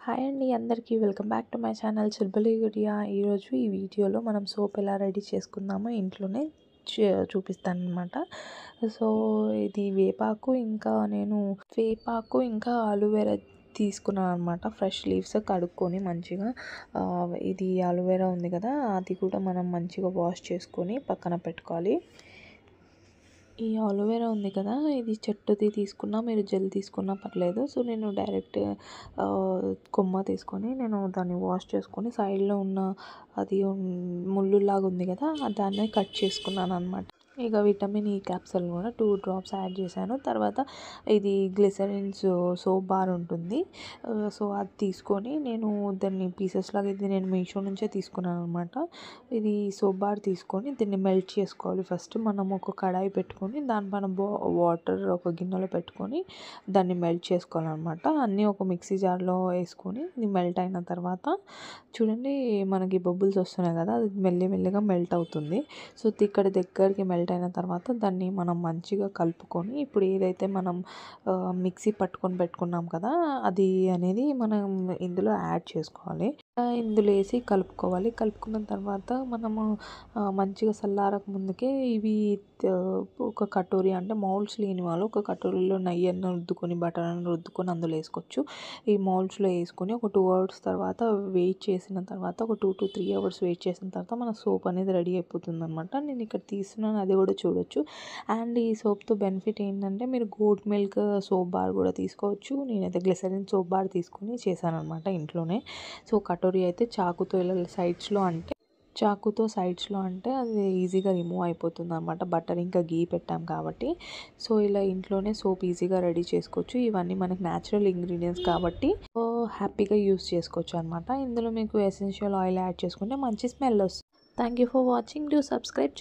Hi అండి అందరికీ welcome back to my channel Chulbuli Gudiya. ఈరోజు ఈ వీడియోలో మనం సోప్ ఎలా రెడీ చేసుకుందామో ఇంట్లోనే చూపిస్తాను అనమాట. సో ఇది వేపాకు ఇంకా ఆలువేరా తీసుకున్నాను అనమాట. ఫ్రెష్ లీవ్స్ కడుక్కొని మంచిగా ఇది ఆలువేరా ఉంది కదా, అది కూడా మనం మంచిగా వాష్ చేసుకొని పక్కన పెట్టుకోవాలి. ఈ ఆలోవేరా ఉంది కదా, ఇది చెట్టుది తీసుకున్నా మీరు జెల్ తీసుకున్నా పర్లేదు. సో నేను డైరెక్ట్ కొమ్మ తీసుకొని నేను దాన్ని వాష్ చేసుకొని సైడ్లో ఉన్న అది ముళ్ళులాగా ఉంది కదా, దాన్ని కట్ చేసుకున్నాను అనమాట. ఇక విటమిన్ ఈ క్యాప్సూల్ కూడా 2 డ్రాప్స్ యాడ్ చేశాను. తర్వాత ఇది గ్లిసరిన్ సోప్ బార్ ఉంటుంది. సో అది తీసుకొని నేను దాన్ని పీసెస్ లాగా, ఇది నేను మీషో నుంచే తీసుకున్నాను అనమాట. ఇది సోప్ బార్ తీసుకొని దీన్ని మెల్ట్ చేసుకోవాలి. ఫస్ట్ మనం ఒక కడాయి పెట్టుకొని దానిపైన వాటర్ ఒక గిన్నెలో పెట్టుకొని దాన్ని మెల్ట్ చేసుకోవాలన్నమాట. అన్నీ ఒక మిక్సీ జార్లో వేసుకొని ఇది మెల్ట్ అయిన తర్వాత చూడండి, మనకి బబుల్స్ వస్తున్నాయి కదా, అది మెల్లిమెల్లిగా మెల్ట్ అవుతుంది. సో ఇక్కడ దగ్గరికి మెల్ట్ అయిన తర్వాత దాన్ని మనం మంచిగా కలుపుకొని, ఇప్పుడు ఏదైతే మనం మిక్సీ పట్టుకొని పెట్టుకున్నాం కదా, అది అనేది మనం ఇందులో యాడ్ చేసుకోవాలి. ఇందులో వేసి కలుపుకోవాలి. కలుపుకున్న తర్వాత మనము మంచిగా చల్లారక ముందుకే ఇవి ఒక కటోరీ, అంటే మౌల్డ్స్ లేని వాళ్ళు ఒక కటోరీలో నెయ్యి అన్న రుద్దుకొని బటర్ అన్న రుద్దుకొని అందులో వేసుకోవచ్చు. ఈ మౌల్డ్స్లో వేసుకొని ఒక 2 అవర్స్ తర్వాత వెయిట్ చేసిన తర్వాత, ఒక 2 to 3 అవర్స్ వెయిట్ చేసిన తర్వాత మన సోప్ అనేది రెడీ అయిపోతుంది అనమాట. నేను ఇక్కడ తీస్తున్నాను, అది కూడా చూడొచ్చు. అండ్ ఈ సోప్తో బెనిఫిట్ ఏంటంటే మీరు గోట్ మిల్క్ సోప్ బార్ కూడా తీసుకోవచ్చు. నేనైతే గ్లిసరిన్ సోప్ బార్ తీసుకొని చేశాను అనమాట ఇంట్లోనే. సో కటోరీ అయితే చాకుతో ఇలా సైడ్స్లో అంటే అది ఈజీగా రిమూవ్ అయిపోతుంది అనమాట. బటర్ ఇంకా గీ పెట్టాం కాబట్టి. సో ఇలా ఇంట్లోనే సోప్ ఈజీగా రెడీ చేసుకోవచ్చు. ఇవన్నీ మనకి న్యాచురల్ ఇంగ్రీడియంట్స్ కాబట్టి హ్యాపీగా యూస్ చేసుకోవచ్చు అనమాట. ఇందులో మీకు ఎసెన్షియల్ ఆయిల్ యాడ్ చేసుకుంటే మంచి స్మెల్ వస్తుంది. Thank you for watching. Do subscribe.